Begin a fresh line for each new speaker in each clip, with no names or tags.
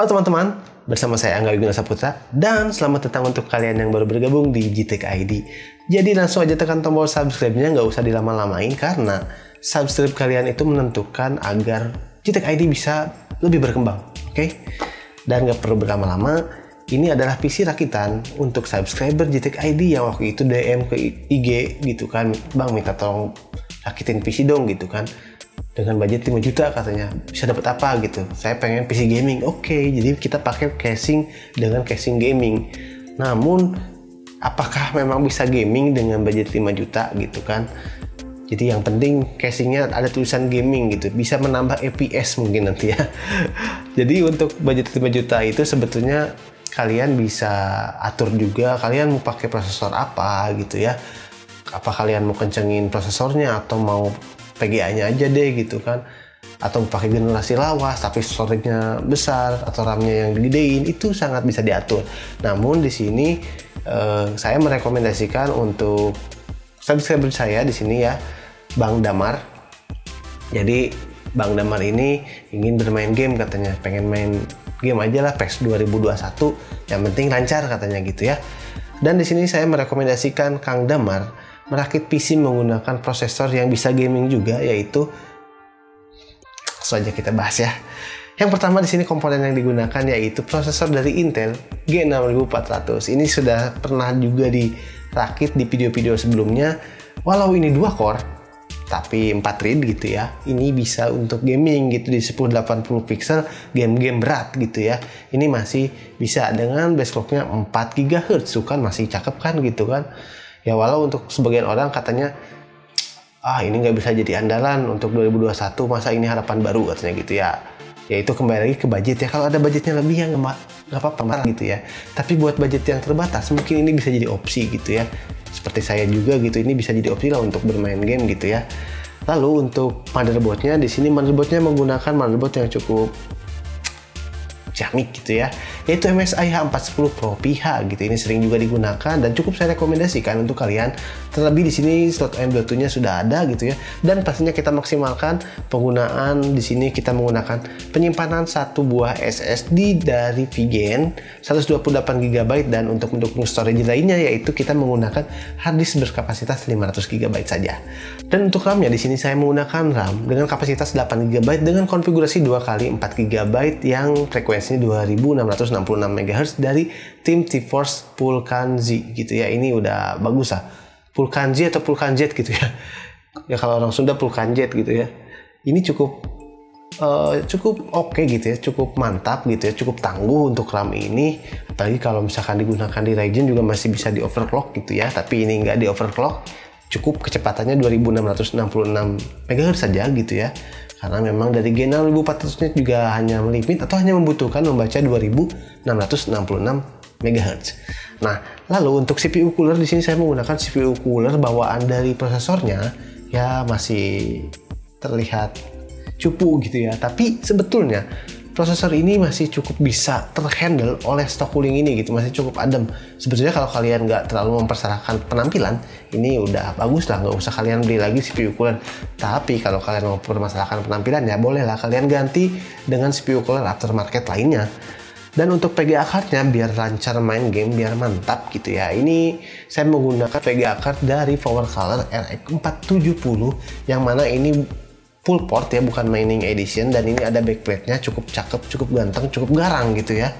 Halo teman-teman, bersama saya Angga Wiguna Saputra dan selamat datang untuk kalian yang baru bergabung di GTEK ID. Jadi langsung aja tekan tombol subscribe-nya, nggak usah dilama-lamain karena subscribe kalian itu menentukan agar GTEK ID bisa lebih berkembang, oke? Dan nggak perlu berlama-lama, ini adalah PC rakitan untuk subscriber GTEK ID yang waktu itu DM ke IG gitu kan, Bang minta tolong rakitin PC dong gitu kan. Dengan budget 5 juta katanya, bisa dapat apa gitu. Saya pengen PC gaming. Oke, jadi kita pakai casing dengan casing gaming. Namun, apakah memang bisa gaming dengan budget 5 juta gitu kan? Jadi yang penting casingnya ada tulisan gaming gitu, bisa menambah FPS mungkin nanti ya. Jadi untuk budget 5 juta itu sebetulnya kalian bisa atur juga, kalian mau pakai prosesor apa gitu ya. Apa kalian mau kencengin prosesornya atau mau PGA-nya aja deh gitu kan, atau pakai generasi lawas tapi storage-nya besar atau RAM-nya yang digedein, itu sangat bisa diatur. Namun di sini saya merekomendasikan untuk subscriber saya di sini ya, Bang Damar. Jadi Bang Damar ini ingin bermain game katanya, pengen main game aja lah PES 2021, yang penting lancar katanya gitu ya. Dan di sini saya merekomendasikan Kang Damar merakit PC menggunakan prosesor yang bisa gaming juga, yaitu langsung aja kita bahas ya. Yang pertama di sini komponen yang digunakan yaitu prosesor dari Intel G6400. Ini sudah pernah juga dirakit di video-video sebelumnya. Walau ini 2 core tapi 4 thread gitu ya. Ini bisa untuk gaming gitu di 1080 pixel, game-game berat gitu ya. Ini masih bisa dengan base clock-nya 4 GHz, kan masih cakep kan gitu kan. Ya walau untuk sebagian orang katanya ini nggak bisa jadi andalan untuk 2021, masa ini harapan baru katanya gitu ya. Ya itu kembali lagi ke budget ya, kalau ada budgetnya lebih ya nggak apa-apa gitu ya. Tapi buat budget yang terbatas mungkin ini bisa jadi opsi gitu ya. Seperti saya juga gitu, ini bisa jadi opsi lah untuk bermain game gitu ya. Lalu untuk motherboardnya, di sini motherboardnya menggunakan motherboard yang cukup ciamik gitu ya, yaitu MSI H410 Pro PH gitu. Ini sering juga digunakan dan cukup saya rekomendasikan untuk kalian. Terlebih di sini slot M.2 nya sudah ada gitu ya, dan pastinya kita maksimalkan penggunaan. Di sini kita menggunakan penyimpanan satu buah SSD dari VGN 128 GB, dan untuk mendukung storage lainnya yaitu kita menggunakan harddisk berkapasitas 500 GB saja. Dan untuk RAM-nya di sini saya menggunakan RAM dengan kapasitas 8 GB dengan konfigurasi 2x4 GB yang frekuensinya 2666 MHz dari tim T-Force Vulcan Z gitu ya. Ini udah bagus lah, Vulcan Z atau Vulcan Z gitu ya. Ya kalau orang Sunda Vulcan Z gitu ya. Ini cukup oke gitu ya, cukup mantap gitu ya, cukup tangguh untuk RAM ini. Apalagi kalau misalkan digunakan di Ryzen juga masih bisa di overclock gitu ya. Tapi ini nggak di overclock, cukup kecepatannya 2666 MHz saja gitu ya. Karena memang dari G6400-nya juga hanya melimit atau hanya membutuhkan membaca 2666 MHz. Nah, lalu untuk CPU cooler di sini saya menggunakan CPU cooler bawaan dari prosesornya, ya masih terlihat cupu gitu ya. Tapi sebetulnya prosesor ini masih cukup bisa terhandle oleh stock cooling ini gitu, masih cukup adem. Sebetulnya kalau kalian nggak terlalu mempersalahkan penampilan, ini udah bagus lah, nggak usah kalian beli lagi CPU cooler. Tapi kalau kalian mau mempermasalahkan penampilan, ya bolehlah kalian ganti dengan CPU cooler aftermarket lainnya. Dan untuk VGA card-nya biar lancar main game, biar mantap gitu ya, ini saya menggunakan VGA card dari PowerColor RX 470, yang mana ini full port ya, bukan mining edition, dan ini ada backplate-nya cukup cakep, cukup ganteng, cukup garang gitu ya.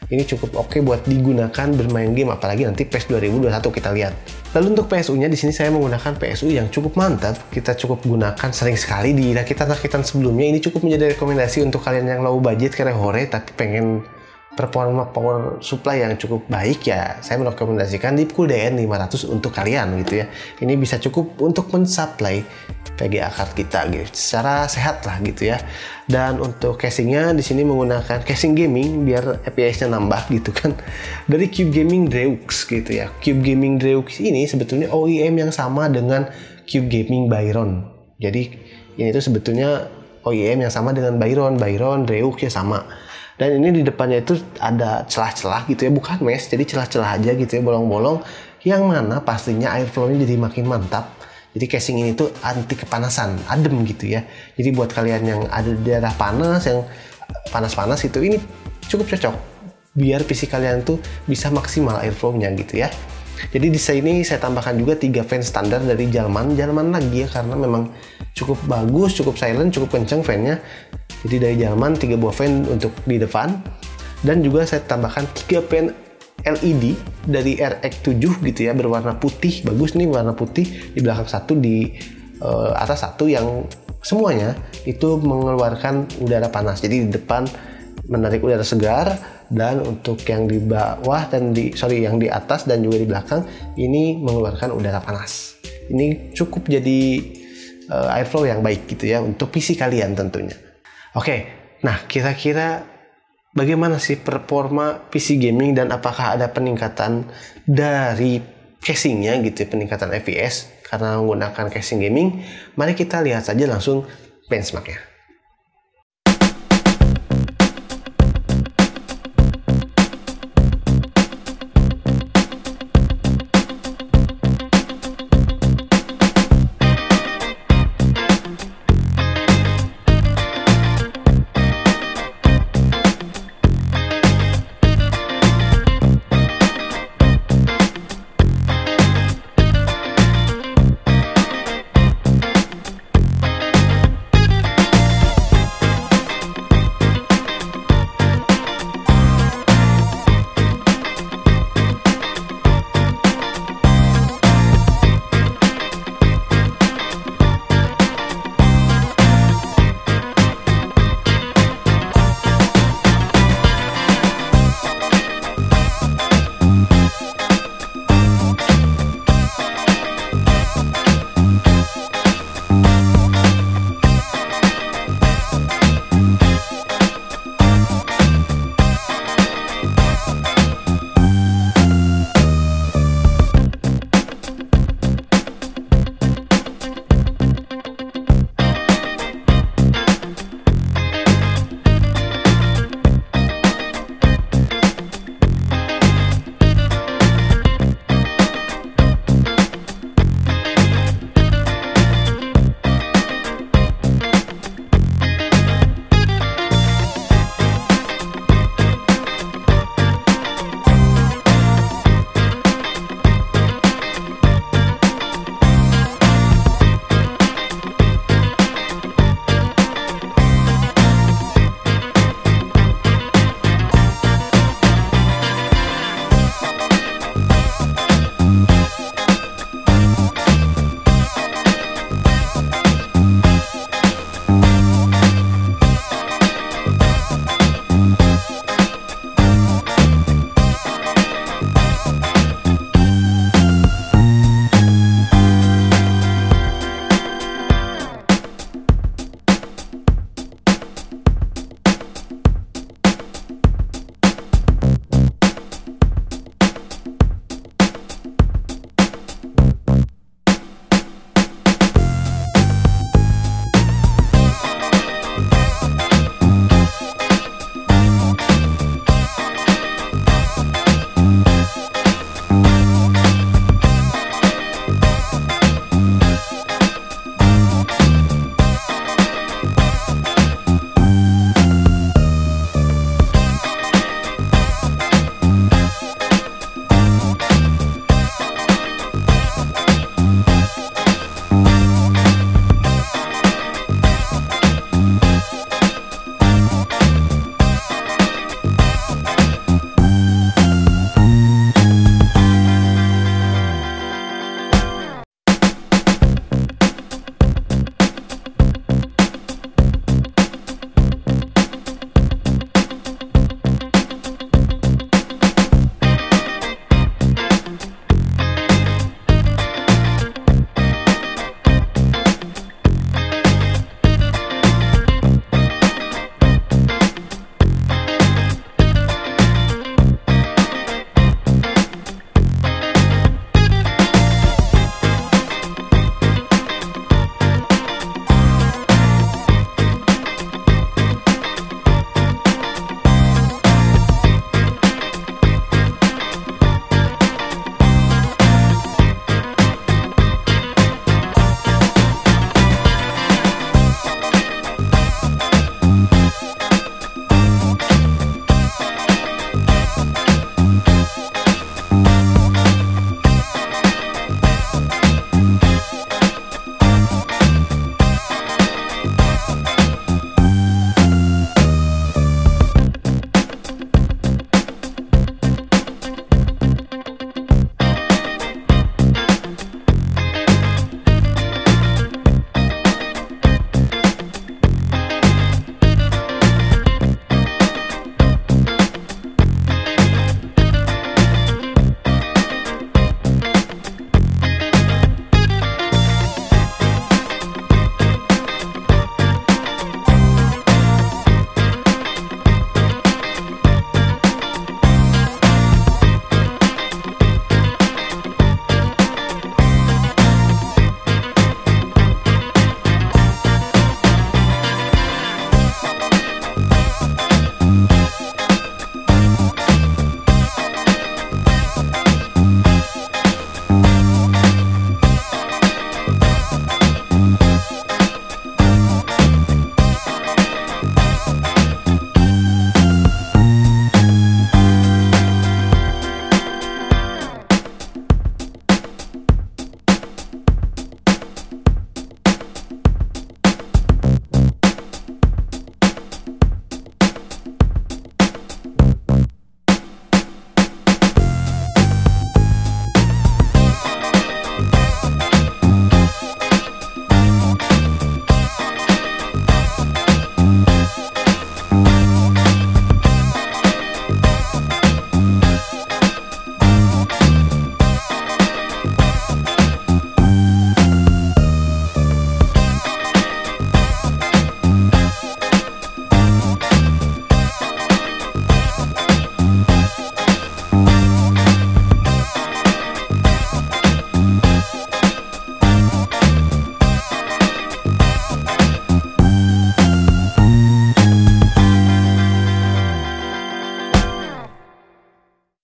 Ini cukup oke buat digunakan bermain game, apalagi nanti PES 2021 kita lihat. Lalu untuk PSU-nya di sini saya menggunakan PSU yang cukup mantap, kita cukup gunakan sering sekali di rakitan-rakitan sebelumnya. Ini cukup menjadi rekomendasi untuk kalian yang low budget kayak hore tapi pengen performa power supply yang cukup baik ya, saya merekomendasikan Deepcool DN500 untuk kalian gitu ya. Ini bisa cukup untuk mensupply VGA card kita gitu, secara sehat lah gitu ya. Dan untuk casingnya di sini menggunakan casing gaming biar FPS-nya nambah gitu kan, dari Cube Gaming Deux gitu ya. Cube Gaming Deux ini sebetulnya OEM yang sama dengan Cube Gaming Byron. Jadi ini tuh sebetulnya OEM yang sama dengan Byron Deux ya sama. Dan ini di depannya itu ada celah-celah gitu ya, bukan mesh, jadi celah-celah aja gitu ya, bolong-bolong, yang mana pastinya airflow-nya jadi makin mantap. Jadi casing ini tuh anti kepanasan, adem gitu ya. Jadi buat kalian yang ada di daerah panas, yang panas-panas itu, ini cukup cocok biar PC kalian tuh bisa maksimal airflow-nya gitu ya. Jadi di sini saya tambahkan juga 3 fan standar dari Jalman lagi ya, karena memang cukup bagus, cukup silent, cukup kencang fan-nya. Jadi dari Jalman 3 buah fan untuk di depan, dan juga saya tambahkan 3 fan LED dari RX7 gitu ya, berwarna putih, bagus nih warna putih, di belakang satu, di atas satu, yang semuanya itu mengeluarkan udara panas. Jadi di depan menarik udara segar, dan untuk yang di bawah dan yang di atas dan juga di belakang ini mengeluarkan udara panas. Ini cukup jadi airflow yang baik gitu ya untuk PC kalian tentunya. Oke, nah kira-kira bagaimana sih performa PC gaming dan apakah ada peningkatan dari casingnya gitu ya, peningkatan FPS karena menggunakan casing gaming? Mari kita lihat saja langsung benchmarknya.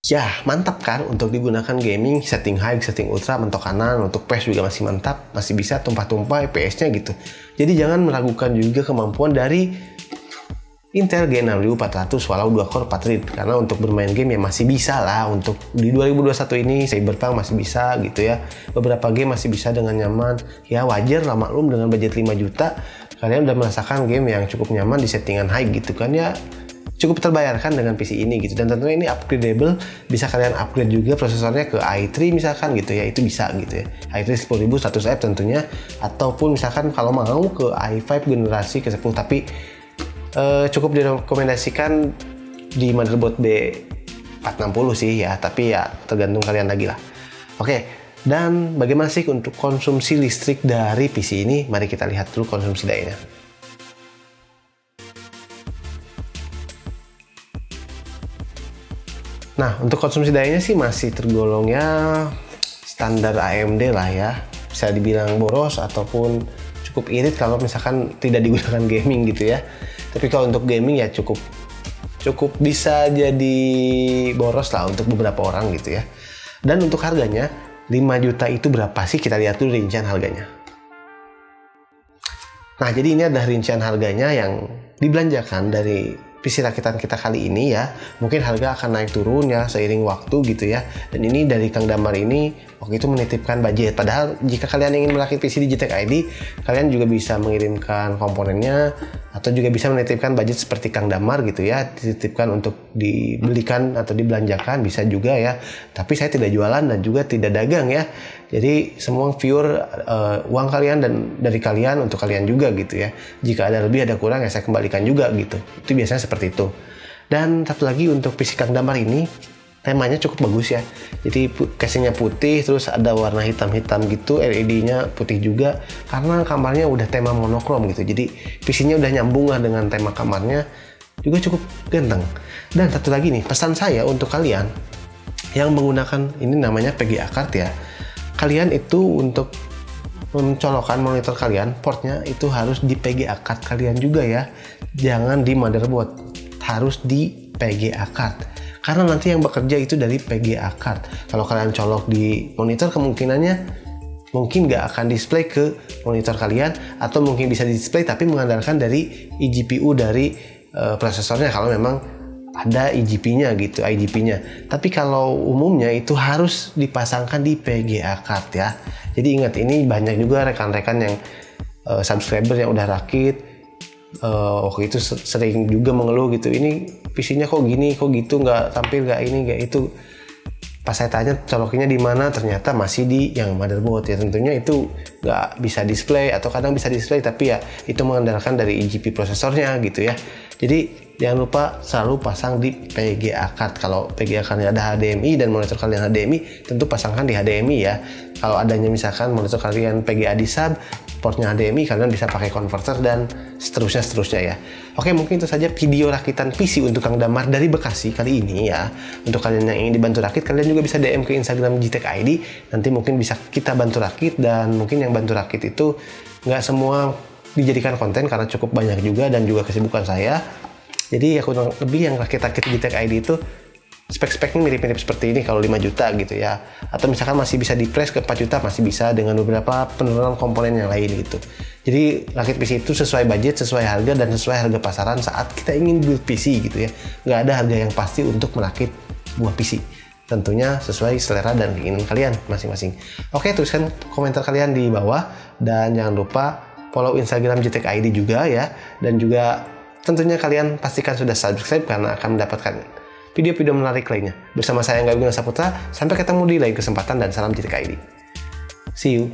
Ya, mantap kan untuk digunakan gaming, setting high, setting ultra, mentok kanan, untuk PS juga masih mantap, masih bisa tumpah-tumpah FPS-nya gitu. Jadi jangan meragukan juga kemampuan dari Intel G6400 walau 2 core 4 thread, karena untuk bermain game ya masih bisa lah. Untuk di 2021 ini Cyberpunk masih bisa gitu ya, beberapa game masih bisa dengan nyaman. Ya wajar lah, maklum dengan budget 5 juta kalian udah merasakan game yang cukup nyaman di settingan high gitu kan ya, cukup terbayarkan dengan PC ini gitu. Dan tentunya ini upgradable, bisa kalian upgrade juga prosesornya ke i3 misalkan gitu ya, itu bisa gitu ya, i3 10100F tentunya, ataupun misalkan kalau mau ke i5 generasi ke-10, tapi cukup direkomendasikan di motherboard B460 sih ya, tapi ya tergantung kalian lagi lah. Oke, dan bagaimana sih untuk konsumsi listrik dari PC ini? Mari kita lihat dulu konsumsi dayanya. Nah, untuk konsumsi dayanya sih masih tergolongnya standar AMD lah ya. Bisa dibilang boros ataupun cukup irit kalau misalkan tidak digunakan gaming gitu ya. Tapi kalau untuk gaming ya cukup bisa jadi boros lah untuk beberapa orang gitu ya. Dan untuk harganya, 5 juta itu berapa sih? Kita lihat dulu rincian harganya. Nah, jadi ini adalah rincian harganya yang dibelanjakan dari PC rakitan kita kali ini ya. Mungkin harga akan naik turun ya seiring waktu gitu ya. Dan ini dari Kang Damar ini waktu itu menitipkan budget. Padahal jika kalian ingin merakit PC di GTEK ID, kalian juga bisa mengirimkan komponennya atau juga bisa menitipkan budget seperti Kang Damar gitu ya. Dititipkan untuk dibelikan atau dibelanjakan bisa juga ya. Tapi saya tidak jualan dan juga tidak dagang ya. Jadi semua pure uang kalian dan dari kalian untuk kalian juga gitu ya. Jika ada lebih ada kurang ya saya kembalikan juga gitu. Itu biasanya seperti itu. Dan satu lagi untuk PC Kang Damar ini temanya cukup bagus ya. Jadi casingnya putih, terus ada warna hitam-hitam gitu, LED-nya putih juga. Karena kamarnya udah tema monokrom gitu. Jadi PC-nya udah nyambung lah dengan tema kamarnya, juga cukup ganteng. Dan satu lagi nih, pesan saya untuk kalian yang menggunakan ini namanya PGA card ya. Kalian itu untuk mencolokkan monitor kalian, portnya itu harus di PGA card kalian juga ya. Jangan di motherboard, harus di PGA card. Karena nanti yang bekerja itu dari PGA card. Kalau kalian colok di monitor, kemungkinannya mungkin nggak akan display ke monitor kalian, atau mungkin bisa display tapi mengandalkan dari eGPU dari prosesornya kalau memang ada IGP-nya gitu, IGP-nya. Tapi kalau umumnya itu harus dipasangkan di PGA card ya. Jadi ingat, ini banyak juga rekan-rekan yang subscriber yang udah rakit waktu itu sering juga mengeluh gitu, ini PC-nya kok gini, kok gitu, nggak tampil, nggak ini, nggak itu. Pas saya tanya colokinnya di mana, ternyata masih di yang motherboard ya. Tentunya itu nggak bisa display, atau kadang bisa display tapi ya itu mengandalkan dari IGP prosesornya gitu ya. Jadi jangan lupa selalu pasang di PGA card. Kalau PGA card-nya ada HDMI dan monitor kalian HDMI, tentu pasangkan di HDMI ya. Kalau adanya misalkan monitor kalian PGA di sub, portnya HDMI, kalian bisa pakai converter dan seterusnya ya. Oke, mungkin itu saja video rakitan PC untuk Kang Damar dari Bekasi kali ini ya. Untuk kalian yang ingin dibantu rakit, kalian juga bisa DM ke Instagram GTEK ID. Nanti mungkin bisa kita bantu rakit, dan mungkin yang bantu rakit itu nggak semua dijadikan konten karena cukup banyak juga dan juga kesibukan saya. Jadi ya kurang lebih yang rakit-rakit GTEK ID itu spek-speknya mirip-mirip seperti ini kalau 5 juta gitu ya. Atau misalkan masih bisa di-press ke 4 juta, masih bisa dengan beberapa penurunan komponen yang lain gitu. Jadi rakit PC itu sesuai budget, sesuai harga, dan sesuai harga pasaran saat kita ingin build PC gitu ya. Nggak ada harga yang pasti untuk merakit sebuah PC. Tentunya sesuai selera dan keinginan kalian masing-masing. Oke, tuliskan komentar kalian di bawah, dan jangan lupa follow Instagram GTEK ID juga ya. Dan juga tentunya kalian pastikan sudah subscribe karena akan mendapatkan video-video menarik lainnya. Bersama saya Angga Saputra, sampai ketemu di lain kesempatan dan salam GTEK ID. See you.